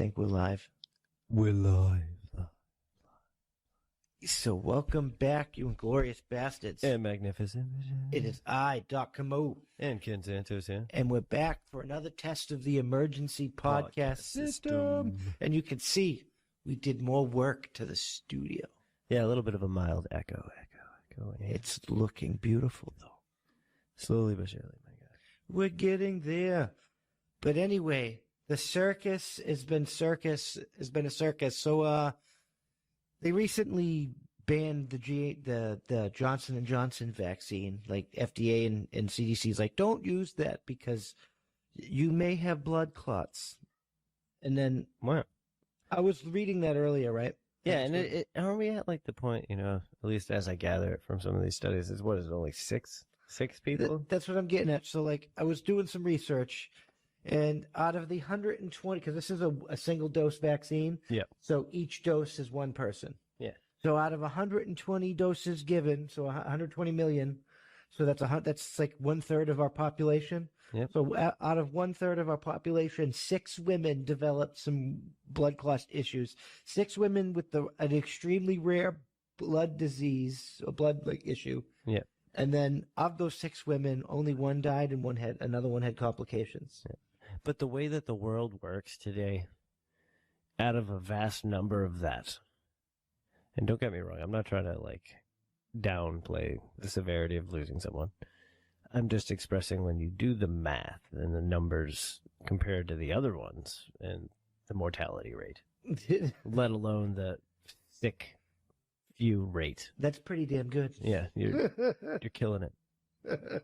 think we're live. We're live. So welcome back, you Inglorious Bastards. And magnificent. It is I, Doc Camus. And Ken Santos here. And we're back for another test of the emergency podcast system. And you can see we did more work to the studio. Yeah, a little bit of a mild echo. Yeah. It's looking beautiful, though. Slowly but surely, my God. We're getting there. But anyway, the circus has been a circus. So, they recently banned the Johnson & Johnson vaccine. Like FDA and CDC is like, don't use that because you may have blood clots. And then Wow. I was reading that earlier, right? Yeah, and are we at like the point, at least as I gather it from some of these studies, is only six people? That's what I'm getting at. So like I was doing some research, and out of the 120, because this is a single dose vaccine. Yeah. So each dose is one person. Yeah. So out of 120 doses given, so 120 million, so that's like 1/3 of our population. Yep. So out of 1/3 of our population, 6 women developed some blood clot issues. 6 women with an extremely rare blood disease or blood issue. Yeah. And then of those 6 women, only one died and another one had complications. Yeah. But the way that the world works today, out of a vast number of that, and don't get me wrong, I'm not trying to downplay the severity of losing someone. I'm just expressing when you do the math and the numbers compared to the other ones and the mortality rate, let alone the sick few rate. That's pretty damn good. Yeah, you're killing it.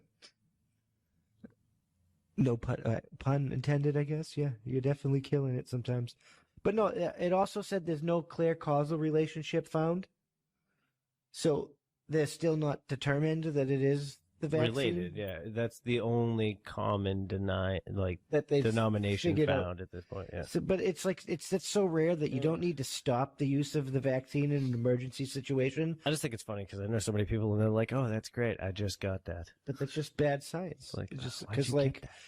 No pun intended, I guess. Yeah, you're definitely killing it sometimes. But no, it also said there's no clear causal relationship found. So they're still not determined that it is the vaccine. Related, yeah. That's the only common that they've denomination figured found out at this point. Yeah. So, but it's so rare that you don't need to stop the use of the vaccine in an emergency situation. I just think it's funny because I know so many people and they're like, "Oh, that's great! I just got that." But that's just bad science. It's just because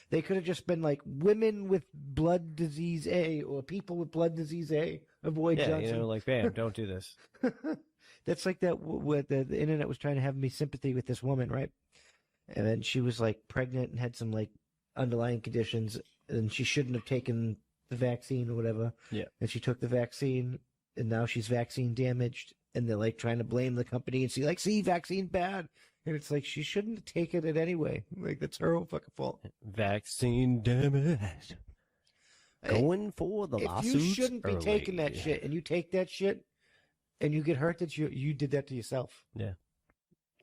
they could have just been like women with blood disease A or people with blood disease A avoid Johnson. Bam, don't do this. That's like that. What the internet was trying to have me sympathy with this woman, right? And then she was pregnant and had some underlying conditions, and she shouldn't have taken the vaccine or whatever. Yeah. And she took the vaccine, and now she's vaccine damaged, and they're trying to blame the company and see vaccine bad, and it's she shouldn't have taken it anyway. That's her own fucking fault. Vaccine damage. Going for the lawsuits. If you shouldn't be early. taking that shit, and you take that shit, and you get hurt, that you did that to yourself. Yeah.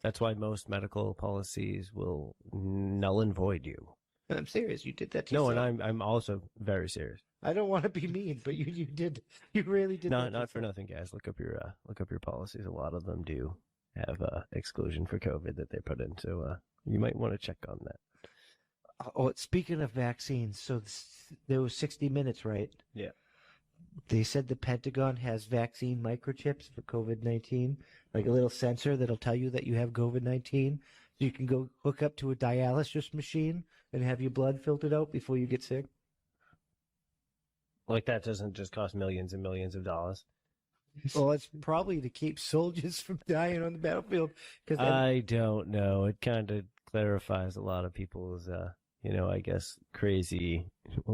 That's why most medical policies will null and void you. And I'm serious. You did that to yourself. yourself. No, and I'm also very serious. I don't want to be mean, but you did. You really did. No, not for nothing, guys. Look up your policies. A lot of them do have exclusion for COVID that they put in, so you might want to check on that. Oh, speaking of vaccines, so there was 60 Minutes, right? Yeah. They said the Pentagon has vaccine microchips for COVID-19, like a little sensor that'll tell you that you have COVID-19. So you can go hook up to a dialysis machine and have your blood filtered out before you get sick. That doesn't just cost millions and millions of dollars. Well, it's probably to keep soldiers from dying on the battlefield. I don't know. It kind of clarifies a lot of people's, I guess, crazy,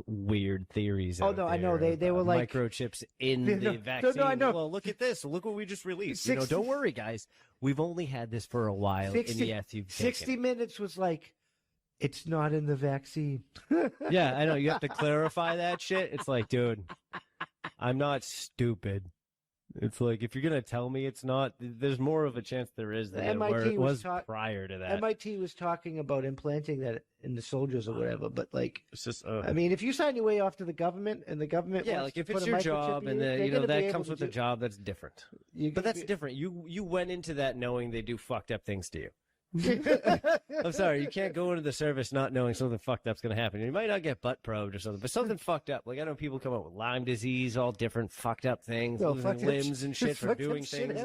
weird theories. Oh, no, I know. They were microchips in the vaccine. No, I know. Well, look at this. Look what we just released. Don't worry, guys. We've only had this for a while. 60 Minutes was it's not in the vaccine. Yeah, I know. You have to clarify that shit. It's dude, I'm not stupid. It's if you're going to tell me it's not, there's more of a chance there is than it was prior to that. MIT was talking about implanting that in the soldiers or whatever, but it's just, I mean, if you sign your way off to the government and the government wants if to it's put your a job and that comes with the job, that's different. But that's different. You went into that knowing they do fucked up things to you. I'm sorry, you can't go into the service not knowing something fucked up's going to happen. You might not get butt probed or something, but something fucked up. I know people come up with Lyme disease, all different fucked up things, losing limbs and shit for doing things.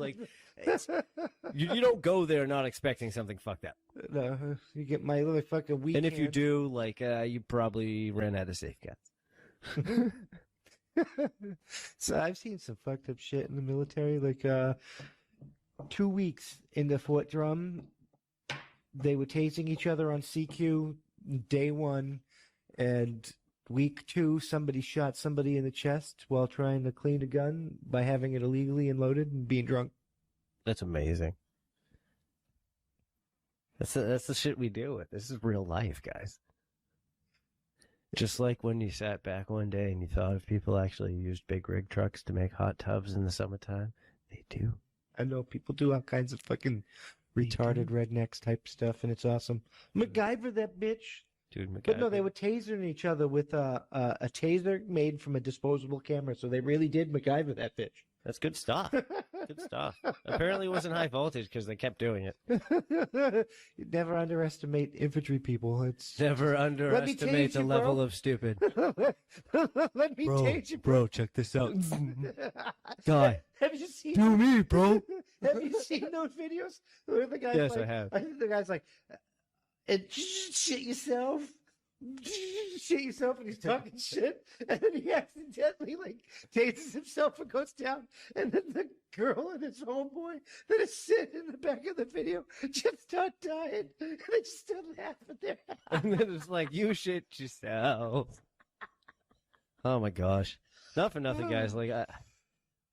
You don't go there not expecting something fucked up. No, you get my little fucking weak. And if you do, you probably ran out of safe cats. So I've seen some fucked up shit in the military. Like 2 weeks into Fort Drum, they were tasing each other on CQ day one, and week two, somebody shot somebody in the chest while trying to clean a gun by having it illegally and loaded and being drunk. That's amazing. That's the shit we deal with. This is real life, guys. Just like when you sat back one day and you thought if people actually used big rig trucks to make hot tubs in the summertime, they do. I know people do all kinds of fucking retarded rednecks type stuff, and it's awesome. MacGyver that bitch. Dude, MacGyver. But no, they were tasering each other with a taser made from a disposable camera, so they really did MacGyver that bitch. That's good stuff. Good stuff. Apparently it wasn't high voltage because they kept doing it. You never underestimate infantry people. It's Never underestimate the level bro. of stupid. Let me tase you, bro, check this out. Guy, Have you seen? do me, bro. Have you seen those videos where the guy's Yes, like, I have. I think the guy's like, and shit yourself. Shit yourself, and he's talking shit, and then he accidentally like tases himself and goes down, and then the girl and his homeboy that is sitting in the back of the video just start dying, and they just start laughing there. And then it's like, you shit yourself. Oh my gosh. Not for nothing, guys. Like,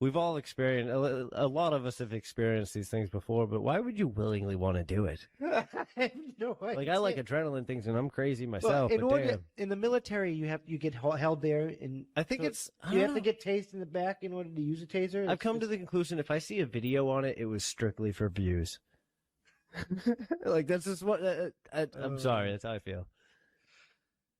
we've all experienced, a lot of us have experienced these things before, but why would you willingly want to do it? I have no idea. Like, I like adrenaline things, and I'm crazy Well, myself, in but order damn. in the military, you get held there, and I think so it's, you have to get tased in the back in order to use a taser. I've come to the conclusion if I see a video on it, it was strictly for views. Like, that's just what, I'm sorry, that's how I feel.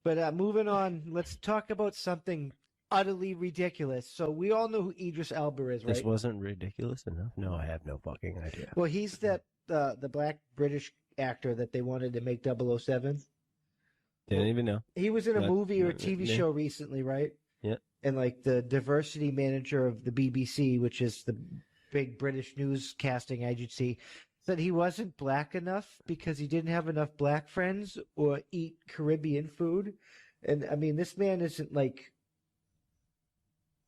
But moving on, let's talk about something utterly ridiculous. So we all know who Idris Elba is, right? This wasn't ridiculous enough? No, I have no fucking idea. Well, he's the black British actor that they wanted to make 007. Didn't even know. He was in a movie or a TV yeah. show recently, right? Yeah. And like the diversity manager of the BBC, which is the big British newscasting agency, said he wasn't black enough because he didn't have enough black friends or eat Caribbean food. And I mean, this man isn't like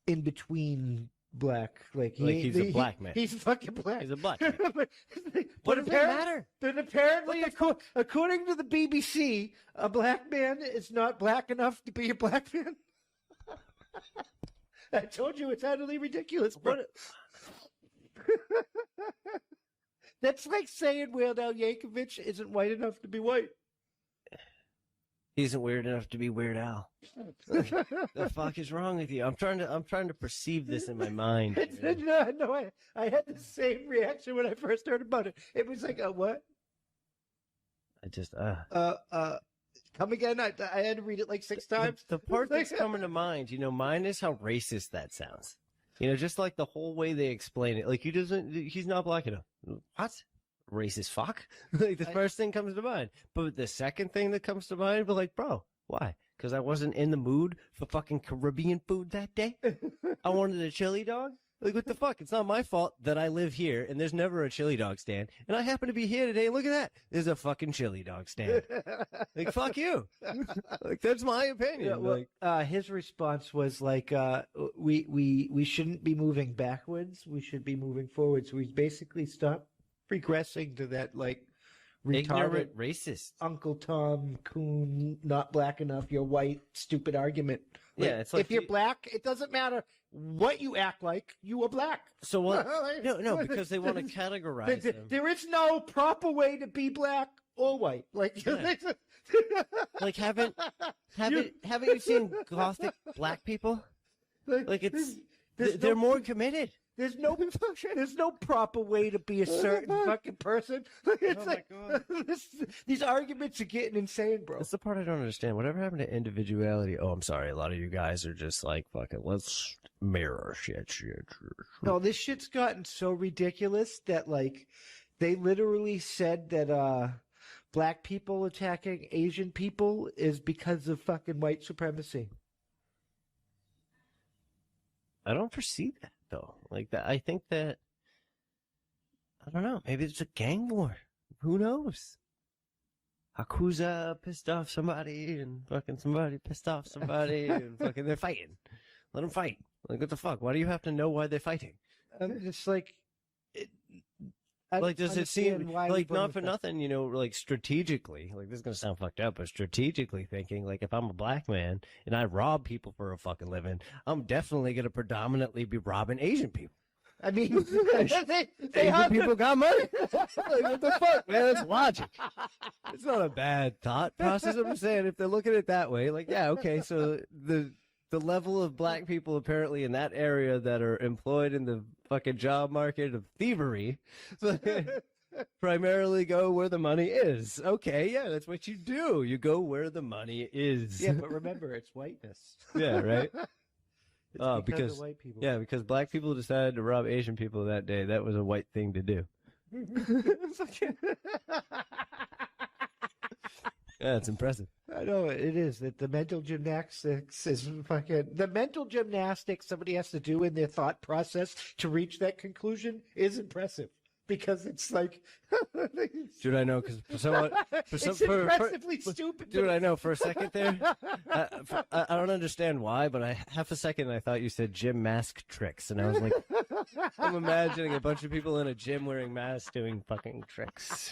in between black. Like He's a black man. He's fucking black. He's a black man. But What does it matter? But apparently, according to the BBC, a black man is not black enough to be a black man. I told you it's utterly ridiculous, bro. That's like saying Weird Al Yankovic isn't white enough to be white. He isn't weird enough to be Weird Al. The fuck is wrong with you? I'm trying to perceive this in my mind. No, I had the same reaction when I first heard about it. It was like, what? I just Come again? I had to read it like 6 times. The part that's coming to mind, mine is how racist that sounds. Just like the whole way they explain it. Like he's not black enough. What? Racist fuck? Like the first thing comes to mind. But the second thing that comes to mind, but like, bro, why? Because I wasn't in the mood for fucking Caribbean food that day? I wanted a chili dog? Like, what the fuck? It's not my fault that I live here and there's never a chili dog stand. And I happen to be here today and look at that. There's a fucking chili dog stand. Like, fuck you. Like, that's my opinion. Yeah, well, his response was like, we shouldn't be moving backwards. We should be moving forward. So he's basically stopped regressing to that, like, retarded ignorant racist. Uncle Tom Coon, not black enough, you're white, stupid argument. Like, yeah, it's like if you're black, it doesn't matter what you act like, you are black. So what? No, because they want to categorize them. There is no proper way to be black or white. Like, yeah. Like haven't you seen gothic black people? Like they're more committed. There's no proper way to be a certain fucking person. It's my God. These arguments are getting insane, bro. That's the part I don't understand. Whatever happened to individuality? Oh, I'm sorry. A lot of you guys are just like, fucking, let's mirror shit. No, this shit's gotten so ridiculous that, like, they literally said that black people attacking Asian people is because of fucking white supremacy. I don't foresee that, though. Like that, I think that, I don't know, maybe it's a gang war. Who knows? Hakuza pissed off somebody, and fucking somebody pissed off somebody, and fucking they're fighting. Let them fight. Like, what the fuck? Why do you have to know why they're fighting? I'm just like, I Like, don't does it seem understand why we like bring not this for up. nothing? You know, like strategically, like this is gonna sound fucked up, but strategically thinking, like if I'm a black man and I rob people for a fucking living, I'm definitely gonna predominantly be robbing Asian people. I mean, they Asian are people got money. Like, what the fuck, man? That's logic. It's not a bad thought process. I'm just saying, if they're looking at it that way, like, yeah, okay, so the level of black people apparently in that area that are employed in the fucking job market of thievery primarily go where the money is. Okay, yeah, that's what you do. You go where the money is. Yeah, but remember, it's whiteness. Yeah, right? It's Oh, because of white people. Yeah, because black people decided to rob Asian people that day. That was a white thing to do. Yeah, it's impressive. I know it is. That the mental gymnastics is fucking the mental gymnastics somebody has to do in their thought process to reach that conclusion is impressive because it's like, Dude, I know because it's impressively stupid. Dude, I know for a second there, I don't understand why, but half a second I thought you said gym mask tricks, and I was like, I'm imagining a bunch of people in a gym wearing masks doing fucking tricks.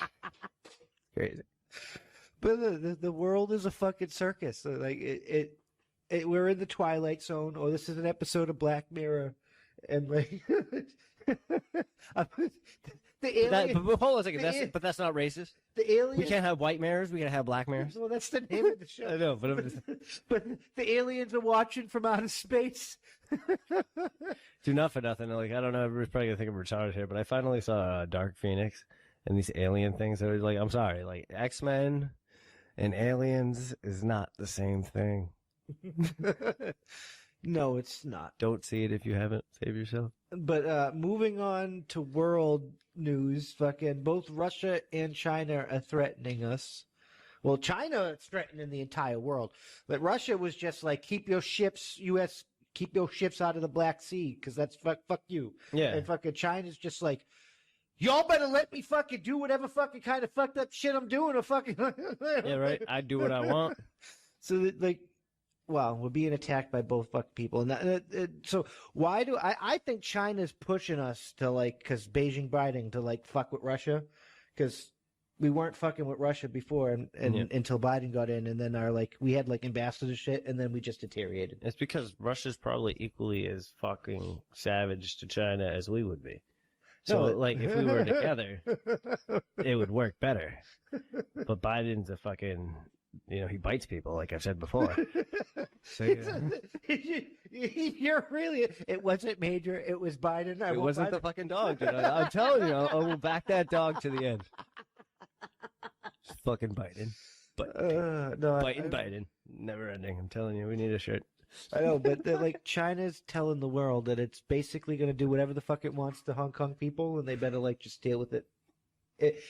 Crazy. But the world is a fucking circus. So, like we're in the Twilight Zone, or this is an episode of Black Mirror, and like the alien. But hold on a second. But that's not racist. The alien. We can't have white mirrors. We gotta have black mirrors. Well, that's the name of the show. I know, but I'm just... but the aliens are watching from outer space. Do not for nothing. Like, I don't know. Everybody's probably gonna think I'm retarded here, but I finally saw Dark Phoenix and these alien things. I was like, I'm sorry, like X-Men and aliens is not the same thing. No, it's not. Don't see it if you haven't. Save yourself. But moving on to world news, fucking both Russia and China are threatening us. Well, China is threatening the entire world, but Russia was just like, keep your ships, U.S., keep your ships out of the Black Sea, because that's fuck you. Yeah. And fucking China's just like, y'all better let me fucking do whatever fucking kind of fucked up shit I'm doing, or fucking. Yeah, right. I do what I want. So that, like, well, we're being attacked by both fucking people, and so why do I think China's pushing us to, like, because Beijing Biden to, like, fuck with Russia, because we weren't fucking with Russia before, and until Biden got in, and then we had like ambassador shit, and then we just deteriorated. It's because Russia's probably equally as fucking savage to China as we would be. So, like, if we were together, it would work better. But Biden's a fucking, he bites people, like I've said before. So, You're really, it wasn't Major, it was Biden. It wasn't the fucking dog, dude. I'm telling you, I will back that dog to the end. Just fucking Biden. Biden. Never ending. I'm telling you, we need a shirt. I know, but like, China's telling the world that it's basically going to do whatever the fuck it wants to Hong Kong people, and they better, like, just deal with it.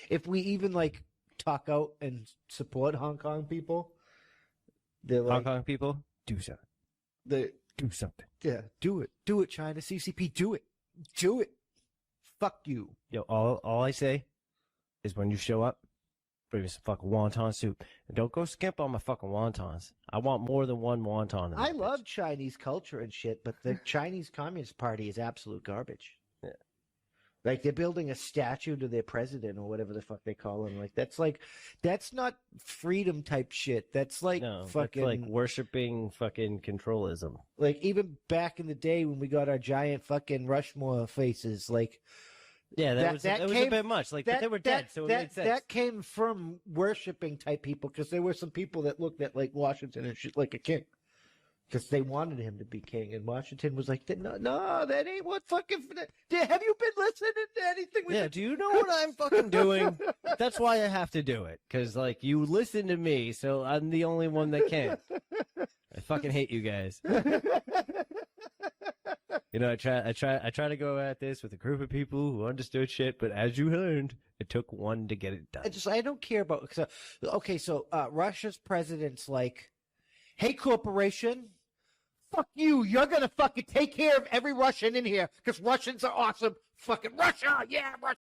If we even, like, talk out and support Hong Kong people, they're like, Hong Kong people, do something. Do something. Yeah, do it. Do it, China. CCP, do it. Do it. Fuck you. Yo, all I say is when you show up, bring me some fucking wonton soup. And don't go skimp on my fucking wontons. I want more than one wonton. I love Chinese culture and shit, but the Chinese Communist Party is absolute garbage. Yeah. Like, they're building a statue to their president or whatever the fuck they call him. Like, that's not freedom type shit. That's like fucking, that's like worshiping fucking controlism. Like, even back in the day when we got our giant fucking Rushmore faces, like, yeah, that was a bit much. Like, but they were dead, so it made sense. That came from worshiping type people, because there were some people that looked at, like, Washington and shit like a king, because they wanted him to be king, and Washington was like, no, that ain't what fucking. Have you been listening to anything? Yeah, do you know what I'm fucking doing? That's why I have to do it, because, like, you listen to me, so I'm the only one that can. I fucking hate you guys. I try to go at this with a group of people who understood shit, but as you learned, it took one to get it done. I don't care about. So Russia's president's like, hey, corporation, fuck you. You're gonna fucking take care of every Russian in here, because Russians are awesome. Fucking Russia, yeah, Russia.